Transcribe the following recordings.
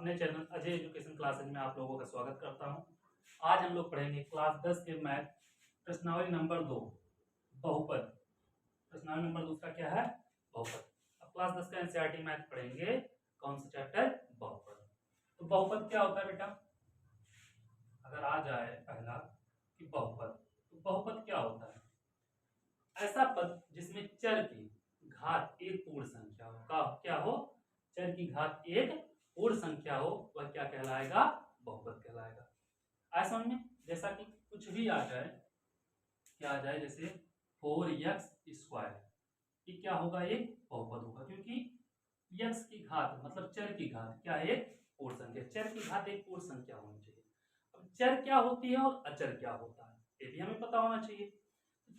अपने channel Ajay education classes में आप लोगों का स्वागत करता हूं। आज हम लोग पढ़ेंगे क्लास 10 के मैथ प्रश्नावली नंबर 2 बहुपद। प्रश्नावली नंबर दूसरा क्या है? बहुपद। अब क्लास 10 का एनसीईआरटी मैथ पढ़ेंगे। कौन सा चैप्टर? बहुपद। तो बहुपद क्या होता है बेटा? अगर आ जाए पहला कि बहुपद, तो बहुपद क्या होता है? ऐसा पद जिसमें चर की घात एक पूर्ण संख्या हो। क्या हो? चर की घात एक पूर्ण संख्या हो, वह क्या कहलाएगा? बहुपद कहलाएगा। आया समझ में? जैसा कि कुछ भी आ जाए, क्या आ जाए, जैसे 4x², ये क्या होगा? एक बहुपद होगा, क्योंकि x की घात मतलब चर की घात क्या है? एक पूर्ण संख्या। चर की घात एक पूर्ण संख्या होनी चाहिए। अब चर क्या होती है और अचर क्या होता है, ये भी हमें पता होना चाहिए।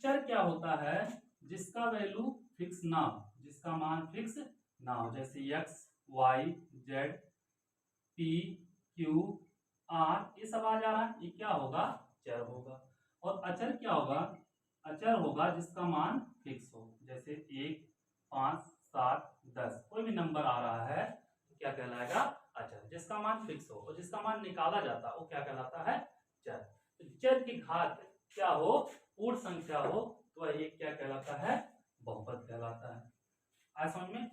चर क्या होता है? जिसका वैल्यू फिक्स ना हो, जिसका मान फिक्स ना हो, जैसे x, y, z, p, q, r, ये सब आ जा रहा है, ये क्या होगा? चर होगा। और अचर क्या होगा? अचर होगा जिसका मान फिक्स हो, जैसे 1, 5, 7, 10, कोई भी नंबर आ रहा है तो क्या कहलाएगा? अचर। जिसका मान फिक्स हो और जिसका मान निकाला जाता है वो क्या कहलाता है? चर। तो चर की घात क्या हो? पूर्ण संख्या हो, तो ये क्या कहलाता है? बहुपद कहलाता है। आज समझ में?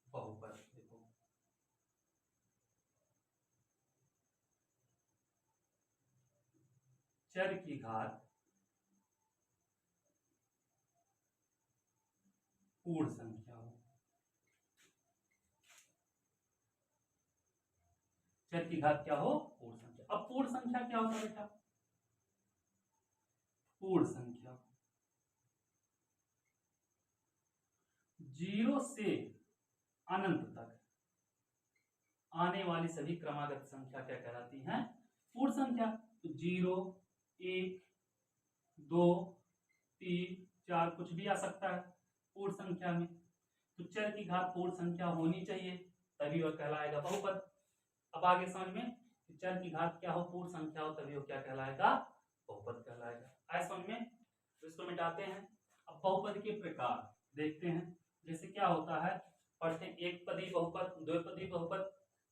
बहुपद देखो, चर की घात पूर्ण संख्या हो, चर की घात क्या हो? पूर्ण संख्या। अब पूर्ण संख्या क्या होता है बेटा? पूर्ण संख्या 0 से अनंत तक आने वाली सभी क्रमागत संख्या क्या कहलाती हैं? पूर्ण संख्या। तो 0, 1, 2, 3, 4 कुछ भी आ सकता है पूर्ण संख्या में। तो चर की घात पूर्ण संख्या होनी चाहिए, तभी वह कहलाएगा बहुपद। अब आगे समझ में, चर की घात क्या हो? पूर्ण संख्या हो, तभी वो क्या कहलाएगा? बहुपद कहलाएगा। आए समझ में? तो इसको मिटाते हैं। अब बहुपद के प्रकार देखते हैं। जैसे क्या होता है, पढ़ते हैं एक पदी बहुपद, दो पदी बहुपद।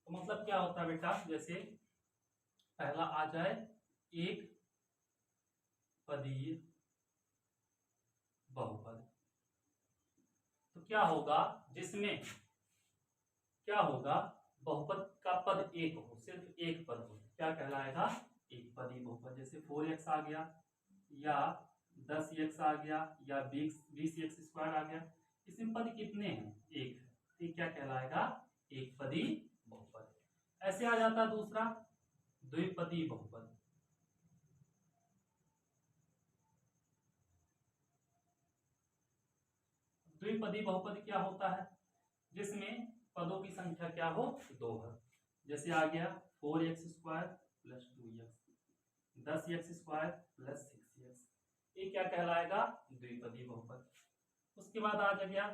तो मतलब क्या होता है बेटा? जैसे पहला आ जाए एक पदी बहुपद, तो क्या होगा? जिसमें क्या होगा? बहुपद का पद एक हो, सिर्फ एक पद हो, क्या कहलाएगा? एक पदी बहुपद। जैसे 4x आ गया, या 10x आ गया, या 20x² आ गया। इसमें पद कितने हैं? एक है, तो क्या कहलाएगा? एक पदी बहुपद। ऐसे आ जाता दूसरा द्विपदी बहुपद। द्विपदी बहुपद क्या होता है? जिसमें पदों की संख्या क्या हो? 2 है। जैसे आ गया 4x² + 2x, 10x² + 6x, ये क्या कहलाएगा? द्विपदी बहुपद। उसके बाद आ गया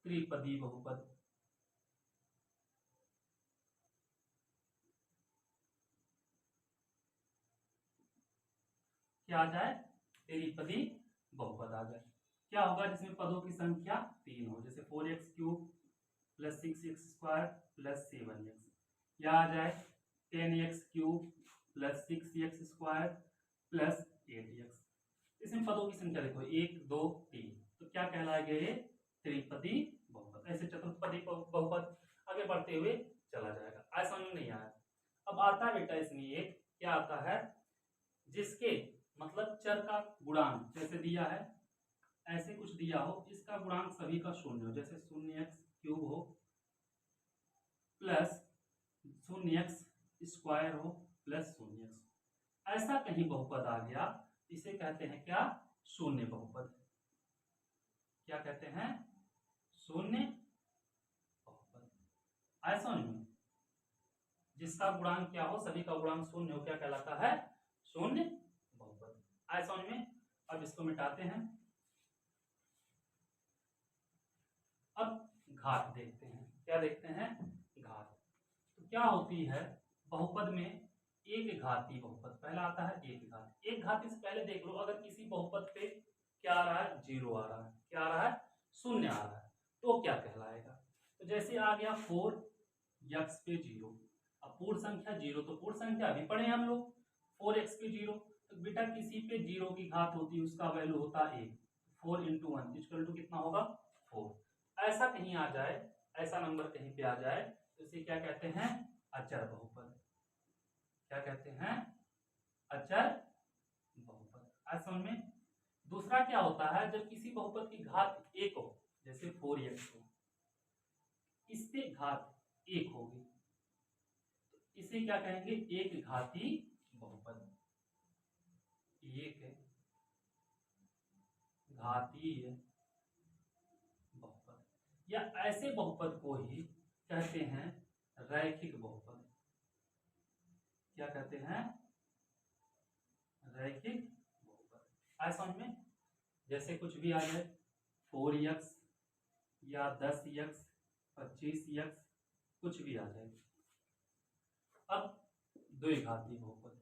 त्रिपदी बहुपद। क्या आ जाए? त्रिपदी बहुपद आ जाए। क्या होगा? जिसमें पदों की संख्या 3 हो, जैसे 4x³ + 6x² + 7x, या आ जाए 10x³ + 6x² + 8x। इसमें पदों की संख्या देखो 1, 2, 3, तो क्या कहलाएगा? ये त्रिपदी बहुपद। ऐसे चतुर्पदी बहुपद आगे बढ़ते हुए चला जाएगा। आज समझ में नहीं आया? अब आता है बेटा इसमें एक, क्या आता है? जिसके मतलब चर का गुणांक जैसे दिया है, ऐसे कुछ दिया हो, इसका गुणांक सभी का 0 हो, जैसे 0x³ हो प्लस 0x² हो प्लस 0x, ऐसा कहीं बहुपद आ गया, इसे कहते हैं क्या? शून्य बहुपद। क्या कहते हैं? शून्य बहुपद। ऐसा नहीं, जिसका गुणांक क्या हो? सभी का गुणांक 0 हो, क्या कहलाता है? शून्य बहुपद। ऐसा में अब इसको मिटाते हैं। अब घात देखते हैं। क्या देखते हैं? घात। तो क्या होती है बहुपद में? एक घाती बहुपद पहला आता है। एक घात, एक घाती से पहले देख लो, अगर किसी बहुपद पे क्या आ रहा है? 0 आ रहा है, क्या आ रहा है? 0 आ रहा है, तो क्या कहलाएगा? तो जैसे आ गया 4 x पे 0। अब पूर्ण संख्या 0 तो पूर्ण संख्या अभी पढ़े हम लोग 4x पे 0, तो बेटा किसी पे 0 की घात होती है उसका वैल्यू होता है 1। 4 × 1 इक्वल टू कितना होगा 4। ऐसा कहीं आ जाए, ऐसा नंबर कहीं पे आ जाए तो इसे क्या कहते हैं अचर बहुपद। क्या कहते हैं अचर बहुपद। आज समझ में। दूसरा क्या होता है जब किसी बहुपद की घात 1 हो, जैसे 4x हो, इस पे घात 1 होगी तो इसे क्या कहेंगे एक घाती बहुपद। एक घातीय बहुपद, या ऐसे बहुपद को ही कहते हैं रैखिक बहुपद। क्या कहते हैं रैखिक बहुपद। आए समझ में। जैसे कुछ भी आ जाए 4x या 10x 25x कुछ भी आ जाए। अब द्विघाती बहुपद।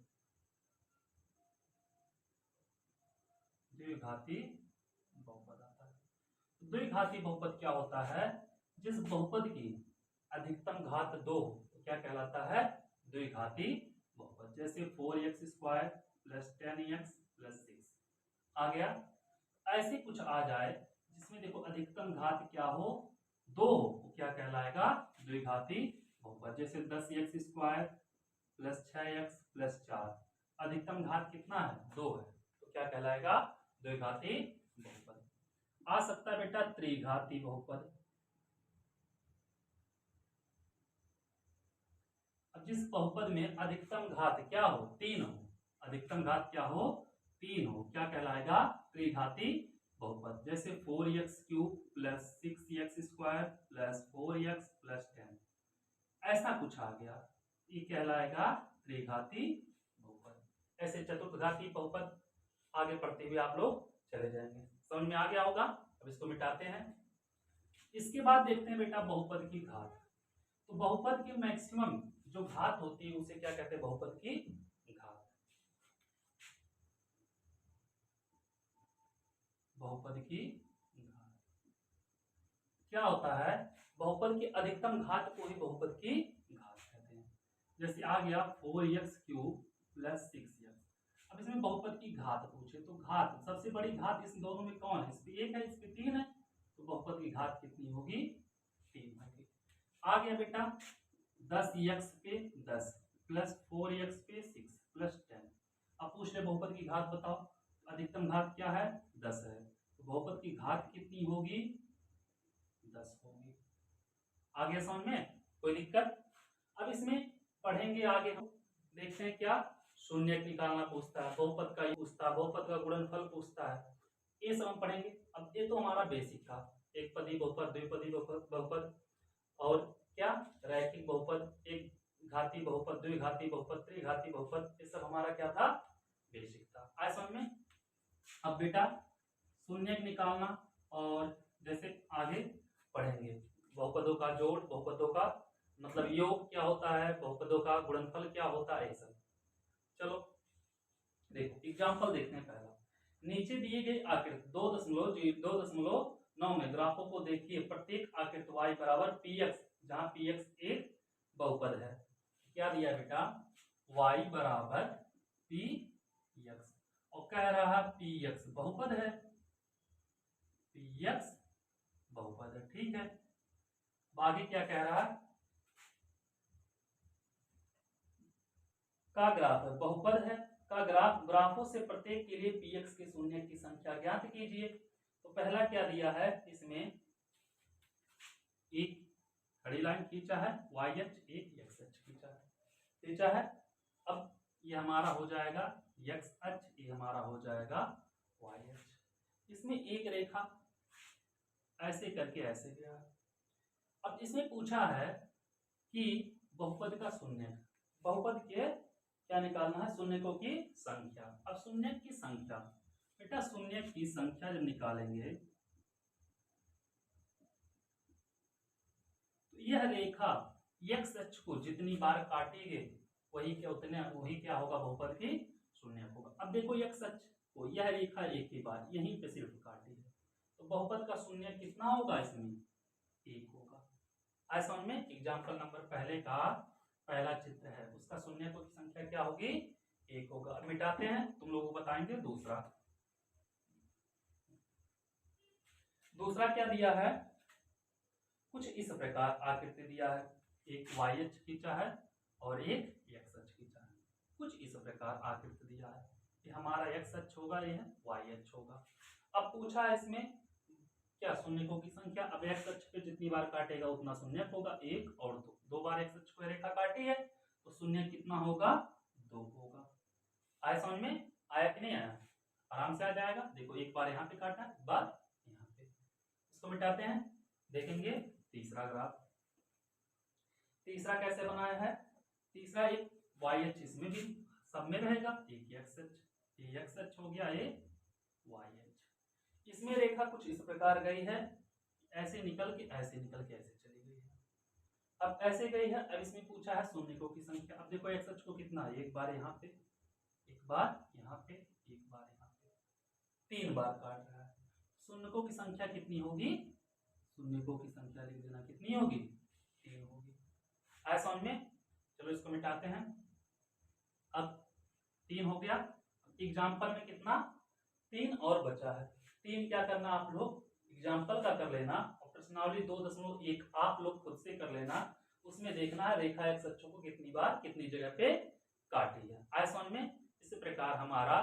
द्विघाती बहुपद आता है। द्विघाती बहुपद क्या होता है जिस बहुपद की अधिकतम घात 2 तो क्या कहलाता है द्विघाती बहुपद। जैसे 4x² + 10x + 6 आ गया। ऐसे कुछ आ जाए जिसमें देखो अधिकतम घात क्या हो 2 हो तो क्या कहलाएगा द्विघाती बहुपद। जैसे 10x² + 6x + 4 अधिकतम घात कितना है 2 है तो क्या कहलाएगा द्विघाती बहुपद। आ सकता है बेटा त्रिघाती बहुपद। अब जिस बहुपद में अधिकतम घात क्या हो 3 हो, अधिकतम घात क्या हो 3 हो, क्या कहलाएगा त्रिघाती बहुपद। जैसे 4x³ + 6x² + 4x + 10 ऐसा कुछ आ गया, ये कहलाएगा त्रिघाती बहुपद। ऐसे चतुर्थघाती बहुपद आगे पढ़ते हुए आप लोग चले जाएंगे। समझ में आ गया होगा। अब इसको मिटाते हैं। इसके बाद देखते हैं बेटा बहुपद की घात। तो बहुपद की मैक्सिमम जो घात होती है उसे क्या कहते हैं बहुपद की घात। बहुपद की घात क्या होता है बहुपद की अधिकतम घात को ही बहुपद की घात कहते हैं। जैसे आ गया 4x³ + 6x। अब इसमें बहुपद की घात पूछे तो घात सबसे बड़ी घात इस दोनों में कौन है, इस पे 1 है इस पे 3 है तो बहुपद की घात कितनी होगी 3 होगी। आ गया बेटा 10x पे 10 + 4x पे 6 + 10। अब पूछ रहे बहुपद की घात बताओ। अधिकतम घात क्या है 10 है तो बहुपद की घात कितनी होगी 10 होगी। आगे समझ में कोई दिक्कत। अब इसमें पढ़ेंगे आगे हम देखते हैं क्या शून्य निकालना पूछता है, बहुपद का पूछता है, बहुपद का गुणनफल पूछता है, ये सब हम पढ़ेंगे। अब ये तो हमारा बेसिक था, एक पदी बहुपद द्विपदी बहुपद और क्या रैखिक बहुपद, एक घाती बहुपद, द्विघाती बहुपद, त्रिघाती बहुपद, ये सब हमारा क्या था बेसिक था। आए समझ में। अब बेटा शून्य निकालना और जैसे आगे पढ़ेंगे बहुपदों का जोड़, बहुपदों का मतलब योग क्या होता है, बहुपदों का गुणनफल क्या होता है, ये सब। चलो देखो एग्जांपल देखते हैं। पहला नीचे दिए गए आकृति 2.9 में ग्राफों को देखिए। प्रत्येक आकृति y = px जहां px एक बहुपद है। क्या दिया बेटा y = px और कह रहा px बहुपद है, px बहुपद है, ठीक है। आगे क्या कह रहा है का ग्राफ है बहुपद है का ग्राफों से प्रत्येक के लिए px के शून्य की संख्या ज्ञात कीजिए। तो पहला क्या दिया है इसमें एक खड़ी लाइन खींचा है y अक्ष, एक x अक्ष खींचा है। अब ये हमारा हो जाएगा x अक्ष, ये हमारा हो जाएगा y अक्ष। इसमें एक रेखा ऐसे करके ऐसे गया। अब इसमें पूछा है कि बहुपद का शून्य, बहुपद के क्या निकालना है शून्यकों की संख्या। अब शून्य की संख्या बेटा शून्य की संख्या जब निकालेंगे तो यह रेखा x अक्ष को जितनी बार काटेगी वही क्या होगा बहुपद की शून्य होगा। अब देखो x अक्ष को यह रेखा एक ही बार यहीं पे सिर्फ काटी है तो बहुपद का शून्य कितना होगा इसमें 1 होगा। आए समझ में। एग्जाम्पल नंबर पहले का पहला चित्र है, उसका शून्यकों की संख्या क्या होगी, 1 होगा। अब मिटाते हैं, तुम लोगों को बताएंगे दूसरा। दूसरा क्या दिया है, कुछ इस प्रकार आकृति दिया है, एक वाई अक्ष खींचा है और एक एक्स अक्ष खींचा है। कुछ इस प्रकार आकृति दिया है, ये हमारा एक्स अक्ष होगा, ये वाई अक्ष होगा। अब पूछा है इसमें क्या, शून्यकों की संख्या। अब एक्स अक्ष पे जितनी बार काटेगा उतना शून्यक होगा, 1 और 2, 2 बार एक्स अक्ष को रेखा काटी है तो शून्य कितना होगा, 2 होगा। आया समझ में, आया कि नहीं आया, आराम से आ जाएगा। देखो एक बार यहाँ पे काटा, एक बार यहाँ पे। इसको मिटाते हैं, देखेंगे तीसरा ग्राफ। तीसरा कैसे बनाया है, तीसरा एक वाई अक्ष इसमें भी सब में रहेगा, एक एक्स अक्ष, ये एक्स अक्ष हो गया, ये वाई अक्ष। इसमें रेखा कुछ इस प्रकार गई है, ऐसे निकल के ऐसे चली गई है। अब ऐसे गई है, अब इसमें पूछा है शून्यकों की संख्या। अब देखो एक्स अक्ष को कितना है, एक बार यहाँ पे, एक बार यहाँ पे, एक बार यहाँ पे, 3 बार काट रहा है। शून्यकों की संख्या कितनी होगी, शून्यकों की संख्या लिख देना, कितनी होगी, 3 होगी। आया समझ में। चलो इसको मिटाते हैं। अब 3 हो गया, एग्जाम्पल में कितना, 3 और बचा है। 3 क्या करना आप लोग, एग्जाम्पल का कर लेना और प्रश्नावली 2.1 आप लोग खुद से कर लेना। उसमें देखना है रेखा एक्स अक्षों को कितनी बार कितनी जगह पे काटी है। आया समझ में। इसी प्रकार हमारा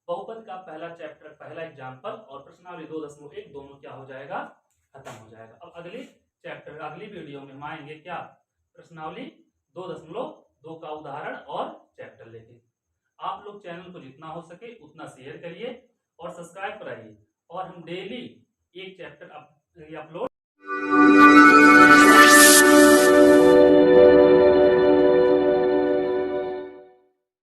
बहुपद का पहला चैप्टर, पहला एग्जाम्पल और प्रश्नावली 2.1 दोनों क्या हो जाएगा, खत्म हो जाएगा। अब अगले चैप्टर, अगली वीडियो में हम आएंगे क्या, प्रश्नावली 2.2 का उदाहरण और चैप्टर लेके। आप लोग चैनल को जितना हो सके उतना शेयर करिए और सब्सक्राइब कराइए, और हम डेली एक चैप्टर अपलोड